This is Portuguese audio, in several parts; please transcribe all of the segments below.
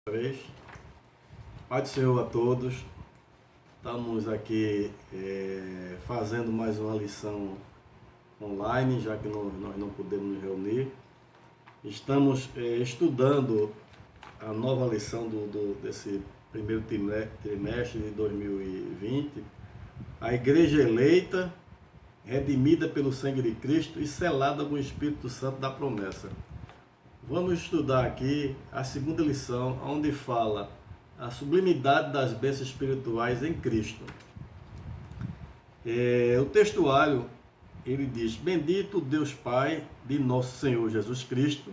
3. Paz do Senhor a todos. Estamos aqui fazendo mais uma lição online, já que nós não podemos nos reunir. Estamos estudando a nova lição desse primeiro trimestre de 2020. A Igreja eleita, redimida pelo sangue de Cristo e selada com o Espírito Santo da promessa. Vamos estudar aqui a segunda lição, onde fala a sublimidade das bênçãos espirituais em Cristo. O textuário, ele diz: Bendito Deus Pai de nosso Senhor Jesus Cristo,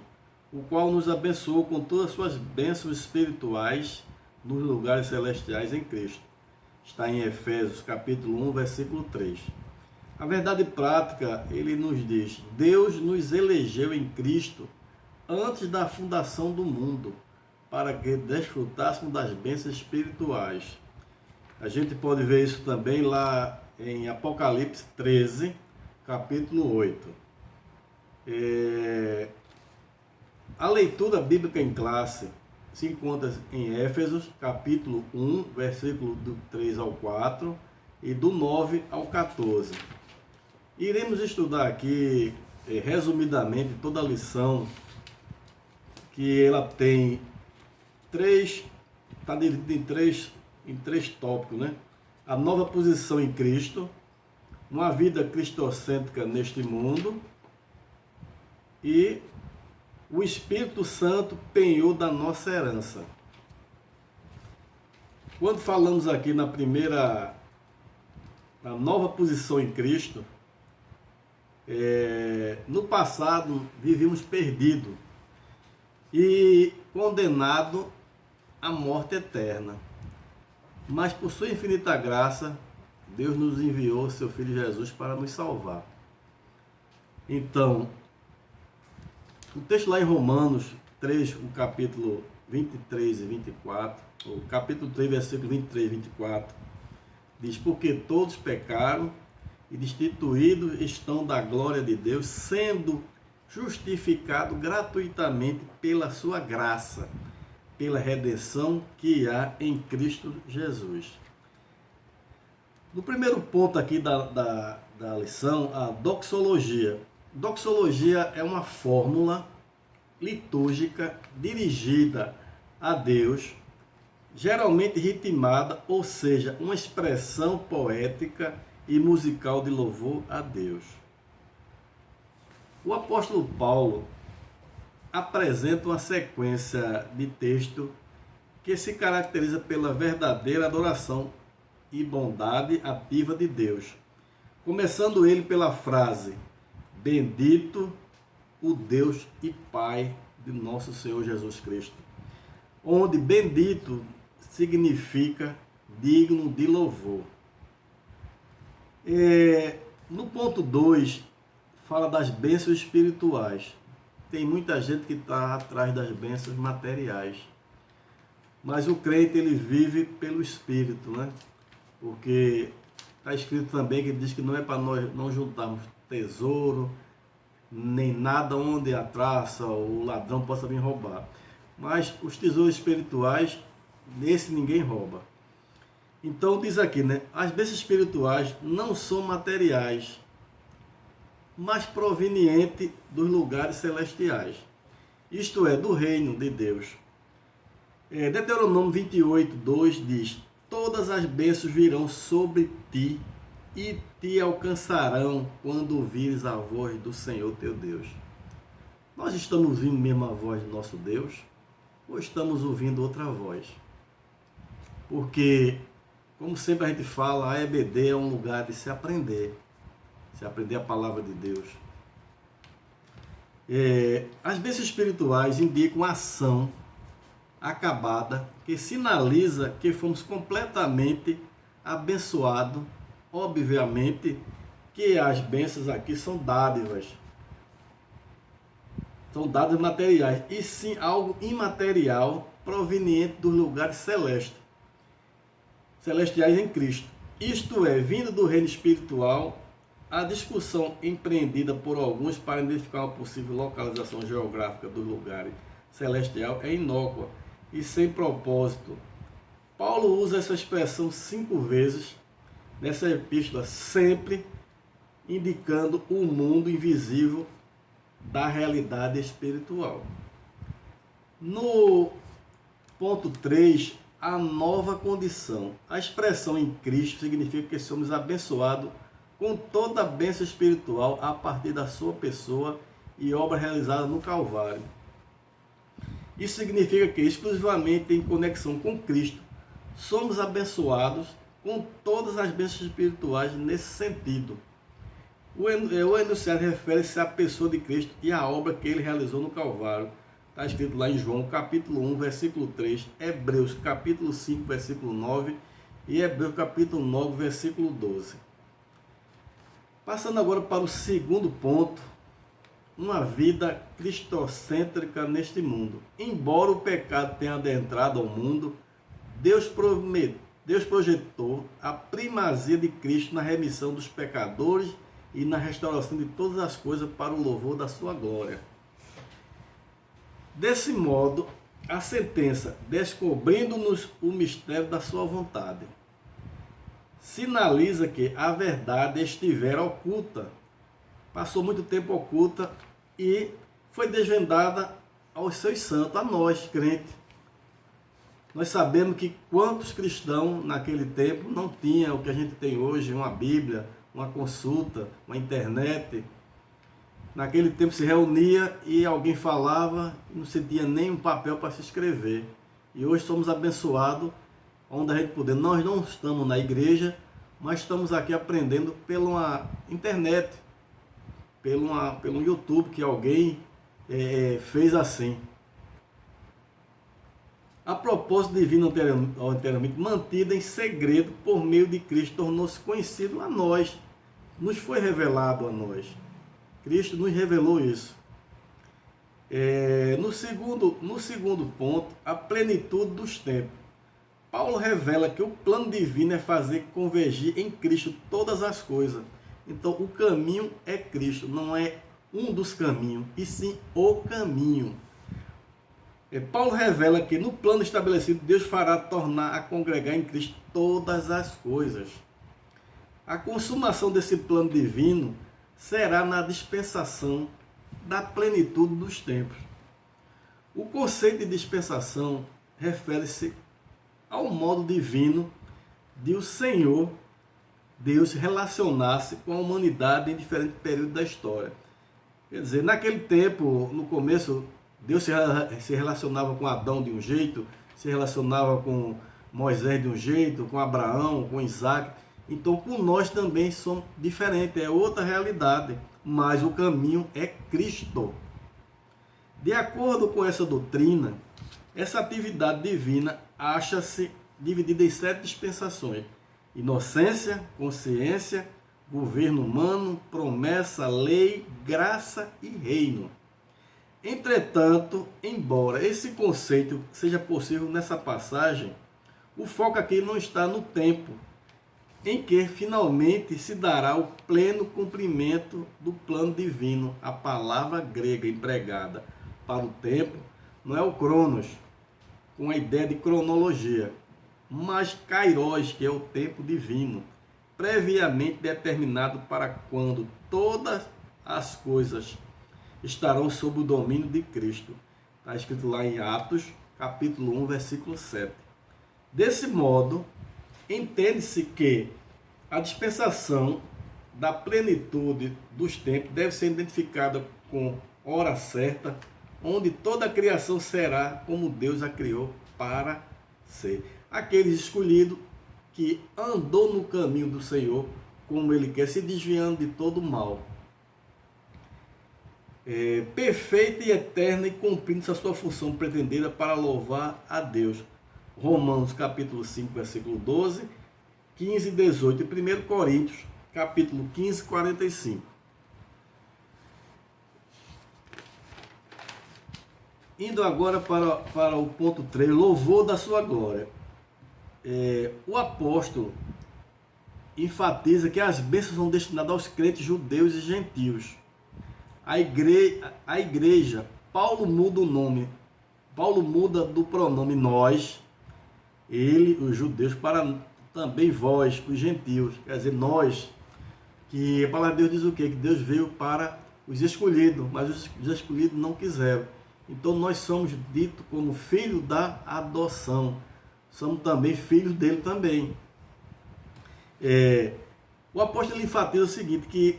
o qual nos abençoou com todas as suas bênçãos espirituais nos lugares celestiais em Cristo. Está em Efésios capítulo 1, versículo 3. A verdade prática, ele nos diz: Deus nos elegeu em Cristo antes da fundação do mundo, para que desfrutássemos das bênçãos espirituais. A gente pode ver isso também lá em Apocalipse 13, capítulo 8. A leitura bíblica em classe se encontra em Éfesos, capítulo 1, versículo do 3 ao 4 e do 9 ao 14. Iremos estudar aqui, resumidamente, toda a lição, que ela tem está dividida em três tópicos, né? A nova posição em Cristo, uma vida cristocêntrica neste mundo e o Espírito Santo, penhor da nossa herança. Quando falamos aqui na nova posição em Cristo, no passado vivíamos perdidos e condenado à morte eterna. Mas por sua infinita graça, Deus nos enviou seu Filho Jesus para nos salvar. Então, o texto lá em Romanos 3, o capítulo 23 e 24, o capítulo 3, versículo 23 e 24, diz: Porque todos pecaram e destituídos estão da glória de Deus, sendo justificado gratuitamente pela sua graça, pela redenção que há em Cristo Jesus. No primeiro ponto aqui da lição, a doxologia. Doxologia é uma fórmula litúrgica dirigida a Deus, geralmente ritmada, ou seja, uma expressão poética e musical de louvor a Deus. O apóstolo Paulo apresenta uma sequência de texto que se caracteriza pela verdadeira adoração e bondade ativa de Deus, começando ele pela frase: Bendito o Deus e Pai de nosso Senhor Jesus Cristo, onde bendito significa digno de louvor. No ponto 2, fala das bênçãos espirituais. Tem muita gente que está atrás das bênçãos materiais, mas o crente, ele vive pelo Espírito, né? Porque está escrito também que diz que não é para nós não juntarmos tesouro, nem nada onde a traça ou o ladrão possa vir roubar. Mas os tesouros espirituais, nesse ninguém rouba. Então diz aqui, né? As bênçãos espirituais não são materiais, mas proveniente dos lugares celestiais, isto é, do reino de Deus. Deuteronômio 28, 2 diz: Todas as bênçãos virão sobre ti e te alcançarão quando ouvires a voz do Senhor teu Deus. Nós estamos ouvindo mesmo a voz do nosso Deus ou estamos ouvindo outra voz? Porque, como sempre a gente fala, a EBD é um lugar de se aprender a palavra de Deus. As bênçãos espirituais indicam a ação acabada que sinaliza que fomos completamente abençoados. Obviamente que as bênçãos aqui são dádivas materiais, e sim algo imaterial proveniente dos lugares celestiais em Cristo. Isto é, vindo do reino espiritual. A discussão empreendida por alguns para identificar uma possível localização geográfica dos lugares celestial é inócua e sem propósito. Paulo usa essa expressão 5 vezes nessa epístola, sempre indicando o mundo invisível da realidade espiritual. No ponto 3, a nova condição. A expressão em Cristo significa que somos abençoados com toda a bênção espiritual a partir da sua pessoa e obra realizada no Calvário. Isso significa que, exclusivamente em conexão com Cristo, somos abençoados com todas as bênçãos espirituais nesse sentido. O enunciado refere-se à pessoa de Cristo e à obra que ele realizou no Calvário. Está escrito lá em João capítulo 1, versículo 3, Hebreus capítulo 5, versículo 9 e Hebreus capítulo 9, versículo 12. Passando agora para o segundo ponto, uma vida cristocêntrica neste mundo. Embora o pecado tenha adentrado ao mundo, Deus projetou a primazia de Cristo na remissão dos pecadores e na restauração de todas as coisas para o louvor da sua glória. Desse modo, a sentença, descobrindo-nos o mistério da sua vontade, sinaliza que a verdade estivera oculta, passou muito tempo oculta e foi desvendada aos seus santos, a nós, crentes. Nós sabemos que quantos cristãos naquele tempo não tinham o que a gente tem hoje, uma Bíblia, uma consulta, uma internet. Naquele tempo se reunia e alguém falava, não se tinha nem um papel para se escrever. E hoje somos abençoados, onde a gente poder. Nós não estamos na igreja, mas estamos aqui aprendendo pela internet, pelo YouTube, que alguém fez assim. A propósito divino anteriormente mantida em segredo por meio de Cristo, tornou-se conhecido a nós, nos foi revelado a nós. Cristo nos revelou isso. No segundo ponto, a plenitude dos tempos. Paulo revela que o plano divino é fazer convergir em Cristo todas as coisas. Então, o caminho é Cristo, não é um dos caminhos, e sim o caminho. Paulo revela que no plano estabelecido, Deus fará tornar a congregar em Cristo todas as coisas. A consumação desse plano divino será na dispensação da plenitude dos tempos. O conceito de dispensação refere-se ao modo divino de o Senhor, Deus, relacionar-se com a humanidade em diferentes períodos da história. Quer dizer, naquele tempo, no começo, Deus se relacionava com Adão de um jeito, se relacionava com Moisés de um jeito, com Abraão, com Isaac. Então, com nós também somos diferentes, é outra realidade, mas o caminho é Cristo. De acordo com essa doutrina, essa atividade divina acha-se dividida em 7 dispensações: inocência, consciência, governo humano, promessa, lei, graça e reino. Entretanto, embora esse conceito seja possível nessa passagem, o foco aqui não está no tempo em que finalmente se dará o pleno cumprimento do plano divino. A palavra grega empregada para o tempo não é o cronos, com a ideia de cronologia, mas kairos, que é o tempo divino, previamente determinado para quando todas as coisas estarão sob o domínio de Cristo. Está escrito lá em Atos, capítulo 1, versículo 7. Desse modo, entende-se que a dispensação da plenitude dos tempos deve ser identificada com hora certa, onde toda a criação será como Deus a criou para ser. Aqueles escolhidos que andou no caminho do Senhor, como Ele quer, se desviando de todo o mal. Perfeita e eterna e cumprindo a sua função pretendida para louvar a Deus. Romanos capítulo 5, versículo 12, 15 e 18. E 1 Coríntios capítulo 15, 45. Indo agora para o ponto 3, louvor da sua glória. O apóstolo enfatiza que as bênçãos são destinadas aos crentes judeus e gentios. A igreja, Paulo muda o nome Paulo muda do pronome nós, ele, os judeus, para também vós, os gentios. Quer dizer, nós, que a palavra de Deus diz o quê? Que Deus veio para os escolhidos, mas os escolhidos não quiseram. Então nós somos ditos como filho da adoção. Somos também filhos dele também. O apóstolo enfatiza o seguinte, que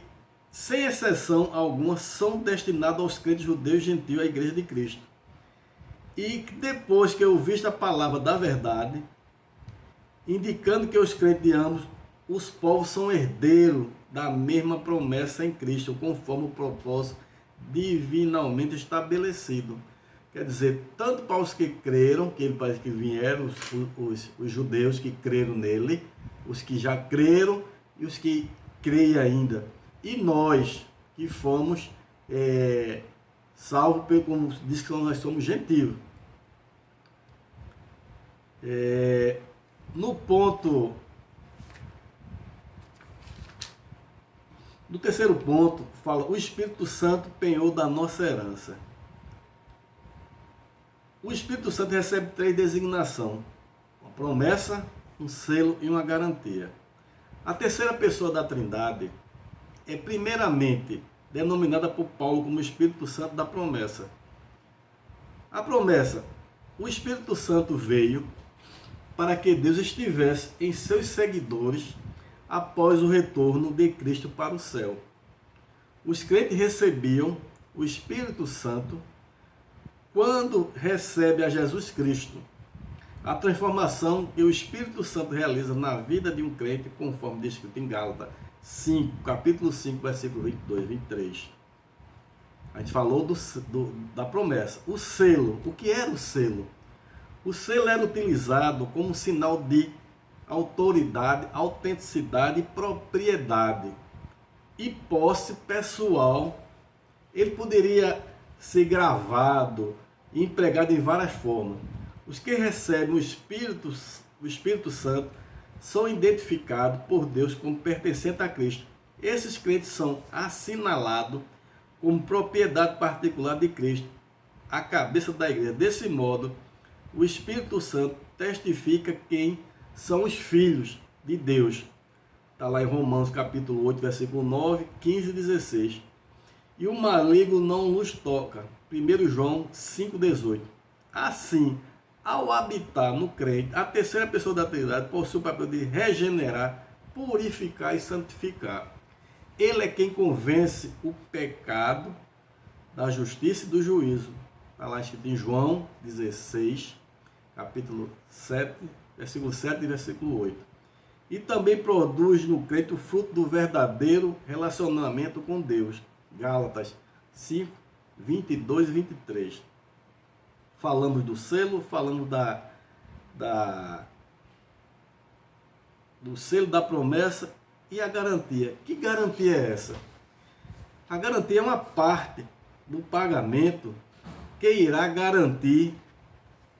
sem exceção alguma são destinados aos crentes judeus e gentios à igreja de Cristo. E depois que eu visto a palavra da verdade, indicando que os crentes de ambos os povos são herdeiros da mesma promessa em Cristo, conforme o propósito divinamente estabelecido. Quer dizer, tanto para os que creram, que ele parece que vieram, os judeus que creram nele, os que já creram e os que creem ainda. E nós, que fomos salvos, como diz que nós somos gentios. No terceiro ponto, fala, o Espírito Santo penhor da nossa herança. O Espírito Santo recebe 3 designações: uma promessa, um selo e uma garantia. A terceira pessoa da Trindade é primeiramente denominada por Paulo como Espírito Santo da promessa. A promessa, o Espírito Santo veio para que Deus estivesse em seus seguidores após o retorno de Cristo para o céu. Os crentes recebiam o Espírito Santo quando recebe a Jesus Cristo. A transformação que o Espírito Santo realiza na vida de um crente, conforme descrito em Gálatas 5, capítulo 5, versículo 22 e 23. A gente falou da promessa. O selo. O que era o selo? O selo era utilizado como sinal de autoridade, autenticidade e propriedade e posse pessoal. Ele poderia ser gravado e empregado em várias formas. Os que recebem o Espírito Santo são identificados por Deus como pertencentes a Cristo. Esses crentes são assinalados como propriedade particular de Cristo, a cabeça da igreja. Desse modo, o Espírito Santo testifica quem são os filhos de Deus. Está lá em Romanos capítulo 8, versículo 9, 15 e 16. E o maligno não nos toca. 1 João 5,18. Assim, ao habitar no crente, a terceira pessoa da Trindade possui o papel de regenerar, purificar e santificar. Ele é quem convence o pecado da justiça e do juízo. Está lá escrito em João 16, capítulo 7, versículo 7 e versículo 8. E também produz no crente o fruto do verdadeiro relacionamento com Deus. Gálatas 5, 22 e 23. Falamos do selo, falamos do selo da promessa e a garantia. Que garantia é essa? A garantia é uma parte do pagamento que irá garantir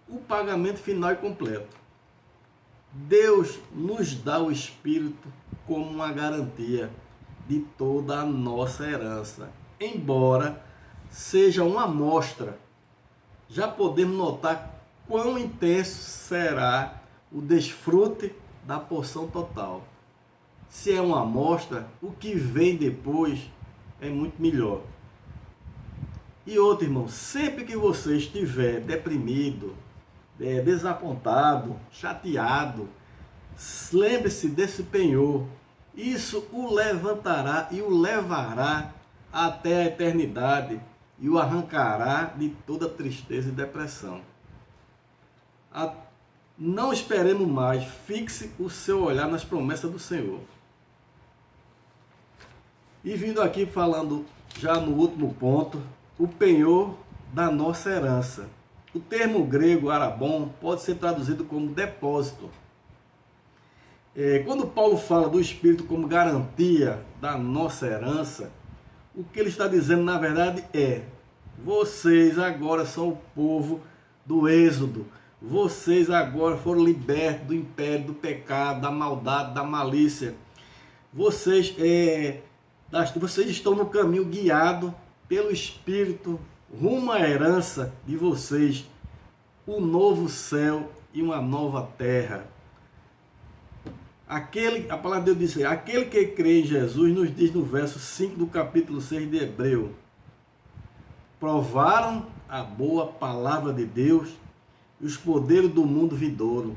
o pagamento final e completo. Deus nos dá o Espírito como uma garantia de toda a nossa herança. Embora seja uma amostra, já podemos notar quão intenso será o desfrute da porção total. Se é uma amostra, o que vem depois é muito melhor. E outro, irmão, sempre que você estiver deprimido, desapontado, chateado, lembre-se desse penhor. Isso o levantará e o levará até a eternidade e o arrancará de toda tristeza e depressão. Não esperemos mais, fixe o seu olhar nas promessas do Senhor. E vindo aqui falando já no último ponto, o penhor da nossa herança. O termo grego arabon pode ser traduzido como depósito. Quando Paulo fala do Espírito como garantia da nossa herança, o que ele está dizendo na verdade é: vocês agora são o povo do Êxodo, vocês agora foram libertos do império, do pecado, da maldade, da malícia. Vocês estão no caminho guiado pelo Espírito rumo à herança de vocês, um novo céu e uma nova terra. A palavra de Deus diz, aquele que crê em Jesus, nos diz no verso 5 do capítulo 6 de Hebreu, provaram a boa palavra de Deus e os poderes do mundo vindouro.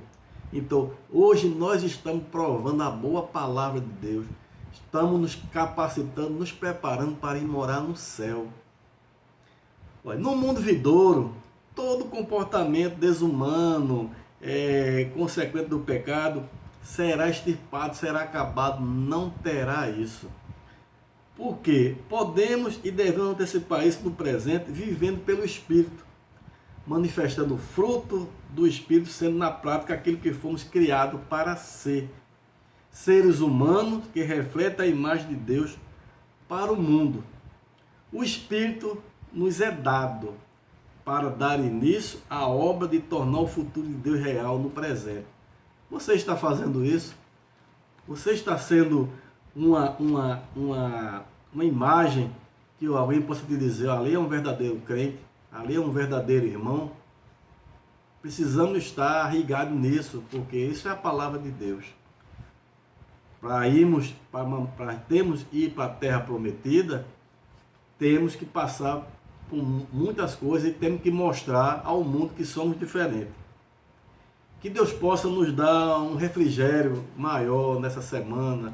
Então, hoje nós estamos provando a boa palavra de Deus, estamos nos capacitando, nos preparando para ir morar no céu. No mundo vindouro, todo comportamento desumano, consequente do pecado, será extirpado, será acabado, não terá isso. Por quê? Podemos e devemos antecipar isso no presente, vivendo pelo Espírito, manifestando o fruto do Espírito, sendo na prática aquilo que fomos criados para ser. Seres humanos que refletem a imagem de Deus para o mundo. O Espírito nos é dado para dar início à obra de tornar o futuro de Deus real no presente. Você está fazendo isso? Você está sendo uma imagem que alguém possa te dizer, ali é um verdadeiro crente, ali é um verdadeiro irmão? Precisamos estar ligados nisso, porque isso é a palavra de Deus. Para termos ir para a terra prometida, temos que passar por muitas coisas e temos que mostrar ao mundo que somos diferentes. Que Deus possa nos dar um refrigério maior nessa semana,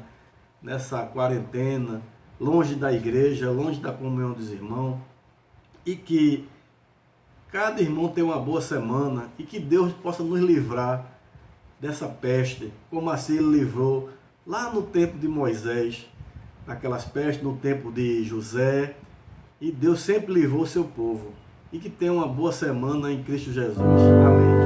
nessa quarentena, longe da igreja, longe da comunhão dos irmãos, e que cada irmão tenha uma boa semana e que Deus possa nos livrar dessa peste, como assim Ele livrou lá no tempo de Moisés, naquelas pestes, no tempo de José, e Deus sempre livrou o seu povo. E que tenha uma boa semana em Cristo Jesus. Amém.